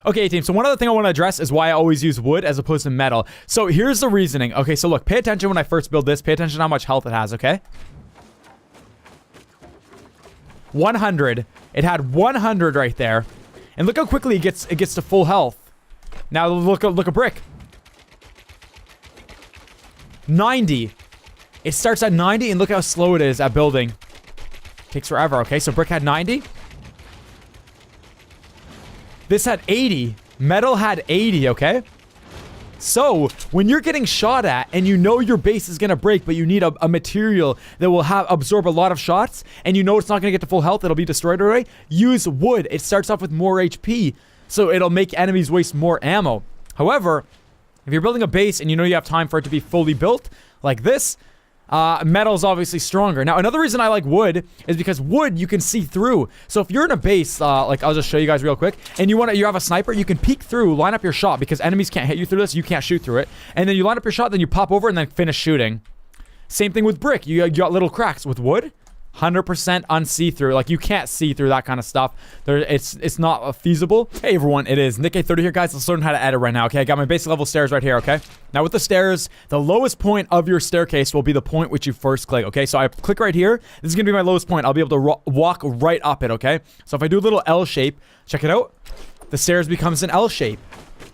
Okay, team, so one other thing I want to address is why I always use wood as opposed to metal. So here's the reasoning. Okay, so look, pay attention when I first build this. Pay attention to how much health it has, okay? 100. It had 100 right there. And look how quickly it gets to full health. Now look a brick. 90. It starts at 90 and look how slow it is at building. Takes forever, okay? So brick had 90. This had 80. Metal had 80, okay? So, when you're getting shot at and you know your base is gonna break, but you need a material that will absorb a lot of shots, and you know it's not gonna get to full health, it'll be destroyed right away, use wood. It starts off with more HP, so it'll make enemies waste more ammo. However, if you're building a base and you know you have time for it to be fully built, like this, metal is obviously stronger. Now, another reason I like wood is because wood you can see through. So if you're in a base, like I'll just show you guys real quick, and you have a sniper, you can peek through, line up your shot because enemies can't hit you through this. You can't shoot through it, and then you line up your shot, then you pop over and then finish shooting. Same thing with brick. You got little cracks with wood. 100% unsee-through. Like, you can't see through that kind of stuff. It's not feasible. Hey everyone, it is Nick830 here, guys. Let's learn how to edit right now, okay? I got my basic level stairs right here, okay? Now with the stairs, the lowest point of your staircase will be the point which you first click, okay? So I click right here. This is gonna be my lowest point. I'll be able to walk right up it, okay? So if I do a little L shape, check it out. The stairs becomes an L shape.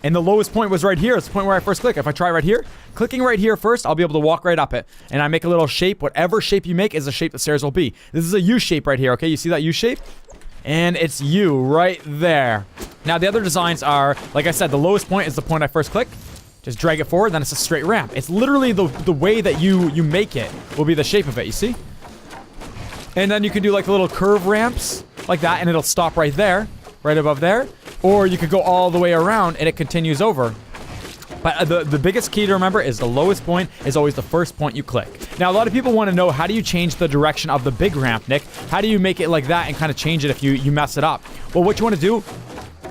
And the lowest point was right here. It's the point where I first click. If I try right here, clicking right here first, I'll be able to walk right up it. And I make a little shape. Whatever shape you make is the shape the stairs will be. This is a U shape right here, okay? You see that U shape? And it's U right there. Now, the other designs are, like I said, the lowest point is the point I first click. Just drag it forward, then it's a straight ramp. It's literally the way that you make it will be the shape of it, you see? And then you can do like little curve ramps like that, and it'll stop right there, right above there. Or you could go all the way around and it continues over. But the biggest key to remember is the lowest point is always the first point you click. Now, a lot of people want to know, how do you change the direction of the big ramp, Nick? How do you make it like that and kind of change it if you mess it up? Well, what you want to do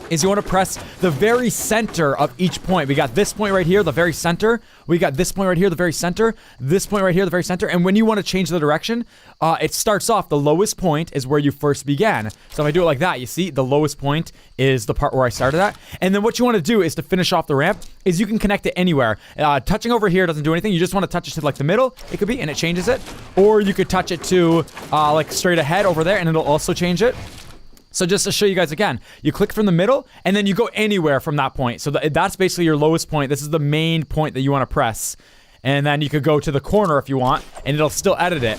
is you want to press the very center of each point. We got this point right here, the very center. We got this point right here, the very center. This point right here, the very center. And when you want to change the direction, it starts off, the lowest point is where you first began. So if I do it like that, you see, the lowest point is the part where I started at. And then what you want to do is to finish off the ramp is you can connect it anywhere. Touching over here doesn't do anything. You just want to touch it to like the middle, it could be, and it changes it. Or you could touch it to like straight ahead over there and it'll also change it. So just to show you guys again, you click from the middle and then you go anywhere from that point. So that's basically your lowest point. This is the main point that you want to press. And then you could go to the corner if you want and it'll still edit it.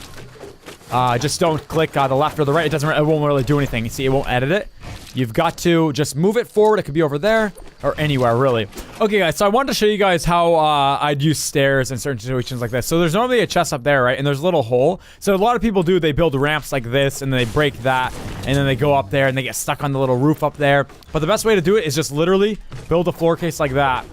Just don't click the left or the right. It won't really do anything. You see, it won't edit it. You've got to just move it forward. It could be over there or anywhere, really. Okay, guys, so I wanted to show you guys how I'd use stairs in certain situations like this. So there's normally a chest up there, right? And there's a little hole. So a lot of people they build ramps like this and they break that and then they go up there and they get stuck on the little roof up there. But the best way to do it is just literally build a floor case like that.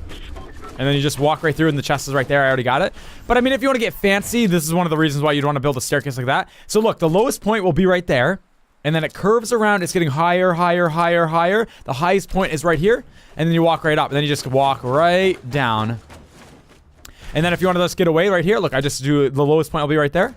And then you just walk right through and the chest is right there. I already got it. But I mean, if you want to get fancy, this is one of the reasons why you'd want to build a staircase like that. So look, the lowest point will be right there. And then it curves around. It's getting higher, higher, higher, higher. The highest point is right here. And then you walk right up. And then you just walk right down. And then if you want to just get away right here, look, I just do the lowest point will be right there.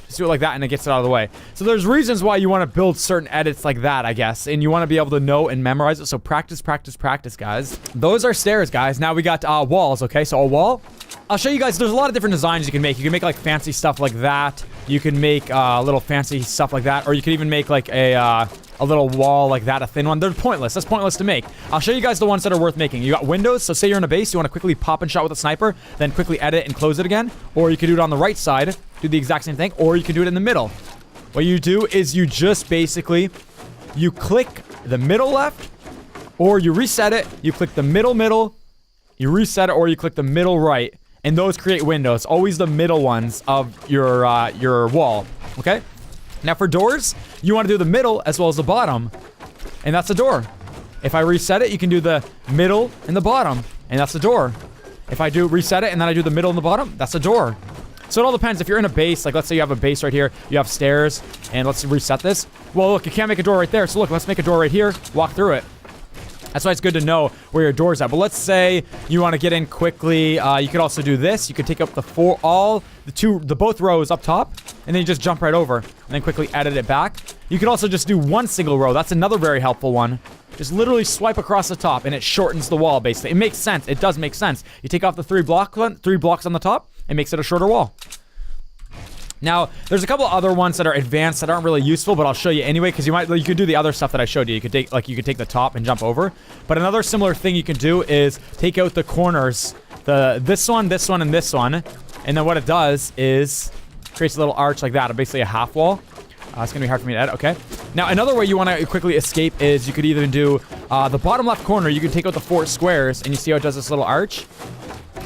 Just do it like that and it gets it out of the way. So there's reasons why you want to build certain edits like that, I guess. And you want to be able to know and memorize it. So practice, practice, practice, guys. Those are stairs, guys. Now we got walls, okay? So a wall. I'll show you guys. There's a lot of different designs you can make. You can make like fancy stuff like that. You can make little fancy stuff like that. Or you can even make like a little wall like that, a thin one. They're pointless. That's pointless to make. I'll show you guys the ones that are worth making. You got windows. So say you're in a base. You want to quickly pop and shot with a sniper. Then quickly edit and close it again. Or you can do it on the right side. Do the exact same thing. Or you can do it in the middle. What you do is you just basically, you click the middle left. Or you reset it. You click the middle. You reset it. Or you click the middle right. And those create windows. Always the middle ones of your wall. Okay? Now for doors, you want to do the middle as well as the bottom. And that's the door. If I reset it, you can do the middle and the bottom. And that's the door. If I do reset it and then I do the middle and the bottom, that's the door. So it all depends. If you're in a base, like let's say you have a base right here, you have stairs, and let's reset this. Well, look, you can't make a door right there. So look, let's make a door right here, walk through it. That's why it's good to know where your door's at. But let's say you want to get in quickly. You could also do this. You could take up both rows up top, and then you just jump right over, and then quickly edit it back. You could also just do one single row. That's another very helpful one. Just literally swipe across the top and it shortens the wall, basically. It makes sense. It does make sense. You take off the three blocks on the top, it makes it a shorter wall. Now, there's a couple other ones that are advanced that aren't really useful, but I'll show you anyway, because you could do the other stuff that I showed you. You could take the top and jump over. But another similar thing you can do is take out the corners, this one, and this one, and then what it does is creates a little arch like that, basically a half wall. It's gonna be hard for me to edit. Okay. Now, another way you want to quickly escape is you could either do the bottom left corner. You can take out the 4 squares, and you see how it does this little arch.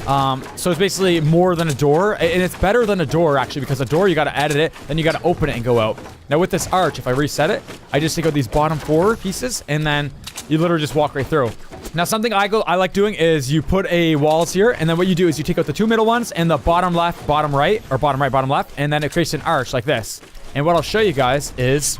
So it's basically more than a door, and it's better than a door actually, because a door you gotta edit it, then you gotta open it and go out. Now with this arch, if I reset it, I just take out these bottom 4 pieces, and then you literally just walk right through. Now something I like doing is you put a walls here, and then what you do is you take out the 2 middle ones and the bottom left, bottom right, or bottom right, bottom left, and then it creates an arch like this. And what I'll show you guys is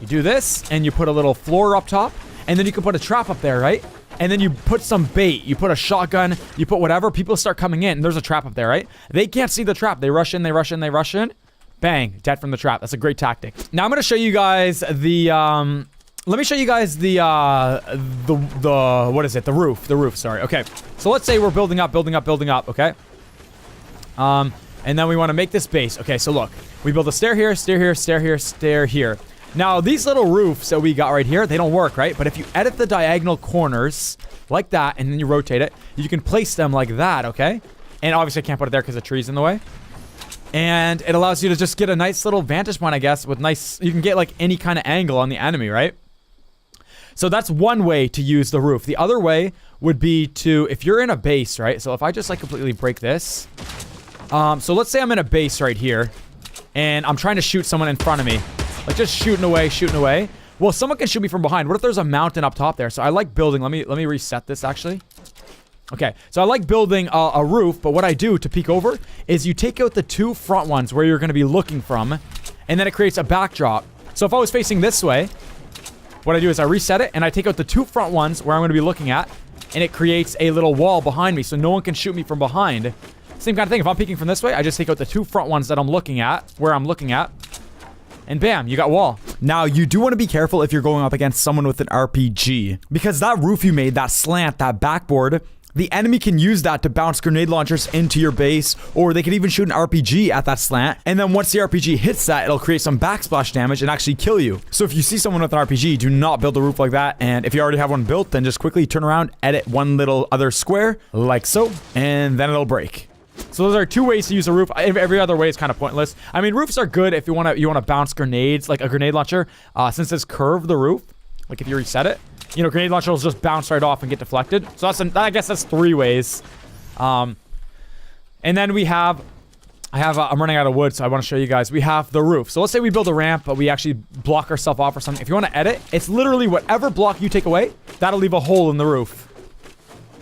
you do this, and you put a little floor up top, and then you can put a trap up there, right? And then you put some bait, you put a shotgun, you put whatever, people start coming in, and there's a trap up there, right? They can't see the trap. They rush in, they rush in, they rush in. Bang, dead from the trap. That's a great tactic. Now I'm gonna show you guys the, let me show you guys the what is it? The roof, sorry. Okay, so let's say we're building up, okay? And then we wanna make this base. Okay, so look, we build a stair here, stair here, stair here, stair here. Now, these little roofs that we got right here, they don't work, right? But if you edit the diagonal corners like that, and then you rotate it, you can place them like that, okay? And obviously I can't put it there because the tree's in the way. And it allows you to just get a nice little vantage point, I guess, with nice... You can get, like, any kind of angle on the enemy, right? So that's one way to use the roof. The other way would be to... If you're in a base, right? So if I just, like, completely break this... so let's say I'm in a base right here, and I'm trying to shoot someone in front of me. Like, just shooting away. Well, someone can shoot me from behind. What if there's a mountain up top there? So I like building... Let me reset this, actually. Okay, so I like building a roof, but what I do to peek over is you take out the 2 front ones where you're going to be looking from, and then it creates a backdrop. So if I was facing this way, what I do is I reset it, and I take out the 2 front ones where I'm going to be looking at, and it creates a little wall behind me, so no one can shoot me from behind. Same kind of thing. If I'm peeking from this way, I just take out the 2 front ones that I'm looking at, where I'm looking at, and bam, you got wall. Now, you do want to be careful if you're going up against someone with an RPG, because that roof you made, that slant, that backboard, the enemy can use that to bounce grenade launchers into your base, or they can even shoot an RPG at that slant, and then once the RPG hits that, it'll create some backsplash damage and actually kill you. So if you see someone with an RPG, do not build a roof like that, and if you already have one built, then just quickly turn around, edit one little other square, like so, and then it'll break. So those are 2 ways to use a roof. Every other way is kind of pointless. I mean, roofs are good if you want to bounce grenades, like a grenade launcher, since it's curved, the roof. Like if you reset it, you know, grenade launcher will just bounce right off and get deflected. So I guess that's 3 ways. And then I'm running out of wood, so I want to show you guys. We have the roof. So let's say we build a ramp, but we actually block ourselves off or something. If you want to edit, it's literally whatever block you take away, that'll leave a hole in the roof.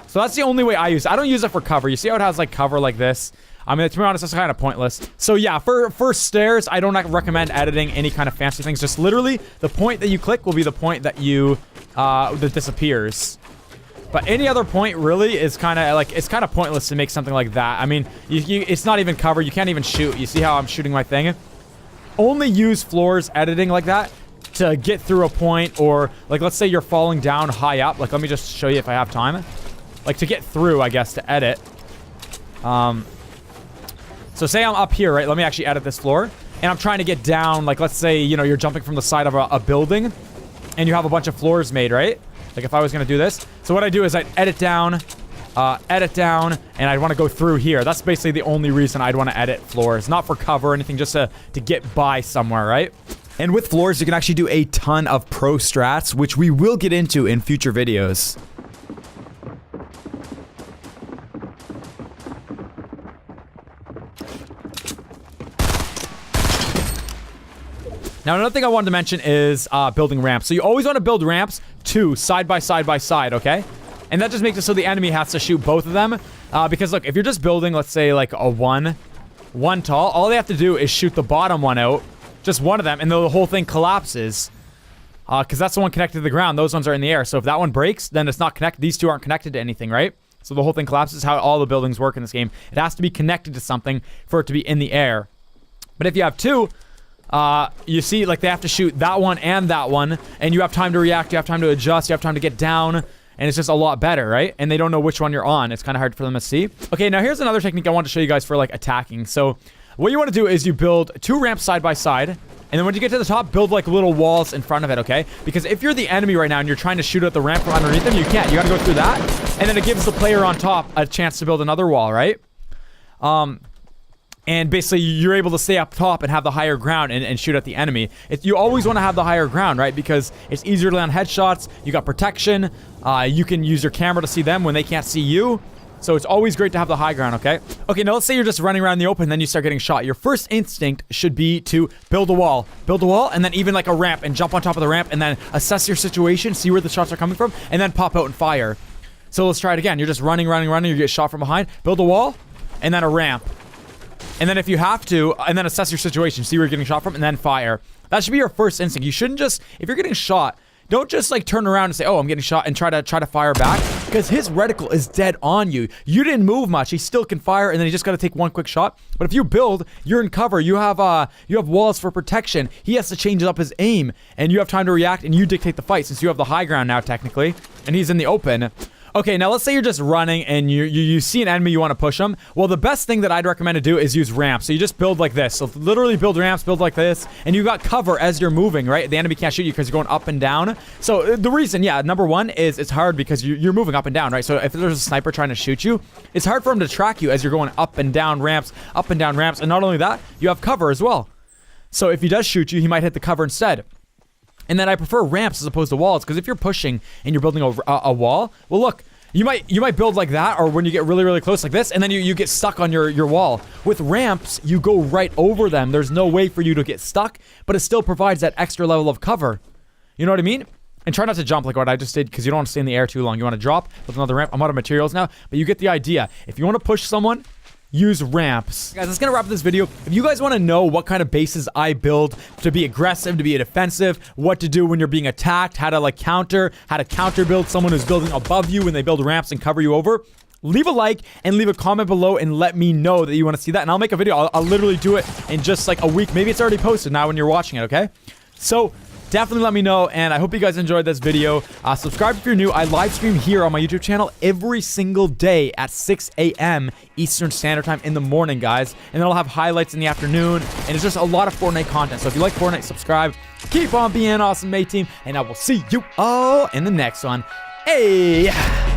So that's the only way I use it. I don't use it for cover. You see how it has like cover like this? I mean, to be honest, it's kind of pointless. So yeah, for stairs, I don't recommend editing any kind of fancy things. Just literally, the point that you click will be the point that that disappears. But any other point really is kind of pointless to make something like that. I mean, it's not even cover. You can't even shoot. You see how I'm shooting my thing? Only use floors editing like that to get through a point, or like let's say you're falling down high up. Like let me just show you if I have time. Like to get through, I guess, to edit. So say I'm up here, right? Let me actually edit this floor. And I'm trying to get down, like let's say, you know, you're jumping from the side of a building and you have a bunch of floors made, right? Like if I was going to do this. So what I do is I edit down, and I'd want to go through here. That's basically the only reason I'd want to edit floors. Not for cover or anything, just to get by somewhere, right? And with floors, you can actually do a ton of pro strats, which we will get into in future videos. Now, another thing I wanted to mention is building ramps. So you always want to build ramps 2 side by side, okay? And that just makes it so the enemy has to shoot both of them. Because look, if you're just building, let's say like a one tall, all they have to do is shoot the bottom one out, just one of them, and the whole thing collapses. Because that's the one connected to the ground. Those ones are in the air. So if that one breaks, then it's not connected. These 2 aren't connected to anything, right? So the whole thing collapses. How all the buildings work in this game. It has to be connected to something for it to be in the air. But if you have 2... you see, like, they have to shoot that one and that one, and you have time to react, you have time to adjust, you have time to get down, and it's just a lot better, right? And they don't know which one you're on. It's kind of hard for them to see. Okay, now here's another technique I want to show you guys for, like, attacking. So what you want to do is you build 2 ramps side by side, and then when you get to the top, build, like, little walls in front of it, okay? Because if you're the enemy right now and you're trying to shoot at the ramp from underneath them, you can't. You gotta go through that, and then it gives the player on top a chance to build another wall, right? And basically, you're able to stay up top and have the higher ground and shoot at the enemy. You always want to have the higher ground, right? Because it's easier to land headshots, you got protection, you can use your camera to see them when they can't see you. So it's always great to have the high ground, okay? Okay, now let's say you're just running around the open and then you start getting shot. Your first instinct should be to build a wall. Build a wall and then even like a ramp and jump on top of the ramp and then assess your situation, see where the shots are coming from, and then pop out and fire. So let's try it again. You're just running, you get shot from behind. Build a wall and then a ramp. And then if you have to, and then assess your situation, see where you're getting shot from, and then fire. That should be your first instinct. You shouldn't just, if you're getting shot, don't just like turn around and say, oh, I'm getting shot, and try to fire back, because his reticle is dead on you. You didn't move much. He still can fire, and then he just got to take one quick shot. But if you build, you're in cover. You have walls for protection. He has to change up his aim, and you have time to react, and you dictate the fight, since you have the high ground now, technically, and he's in the open. Okay, now let's say you're just running and you see an enemy, you want to push them. Well, the best thing that I'd recommend to do is use ramps. So you just build like this. So literally build ramps, build like this, and you got cover as you're moving, right? The enemy can't shoot you because you're going up and down. So the reason, yeah, number one is it's hard because you're moving up and down, right? So if there's a sniper trying to shoot you, it's hard for him to track you as you're going up and down ramps, up and down ramps. And not only that, you have cover as well. So if he does shoot you, he might hit the cover instead. And then I prefer ramps as opposed to walls, because if you're pushing and you're building a wall, well, look, you might build like that, or when you get really, really close like this, and then you get stuck on your wall. With ramps, you go right over them. There's no way for you to get stuck, but it still provides that extra level of cover. You know what I mean? And try not to jump like what I just did, because you don't want to stay in the air too long. You want to drop with another ramp. I'm out of materials now, but you get the idea. If you want to push someone, use ramps. Guys, that's gonna wrap up this video. If you guys want to know what kind of bases I build to be aggressive, to be defensive, what to do when you're being attacked, how to like counter, how to counter build someone who's building above you when they build ramps and cover you over, leave a like and leave a comment below and let me know that you want to see that, and I'll make a video. I'll literally do it in just like a week. Maybe it's already posted now when you're watching it, okay? So definitely let me know, and I hope you guys enjoyed this video. Subscribe if you're new. I live stream here on my YouTube channel every single day at 6 a.m. Eastern Standard Time in the morning, guys. And then I'll have highlights in the afternoon, and it's just a lot of Fortnite content. So if you like Fortnite, subscribe. Keep on being awesome, mate team, and I will see you all in the next one. Hey!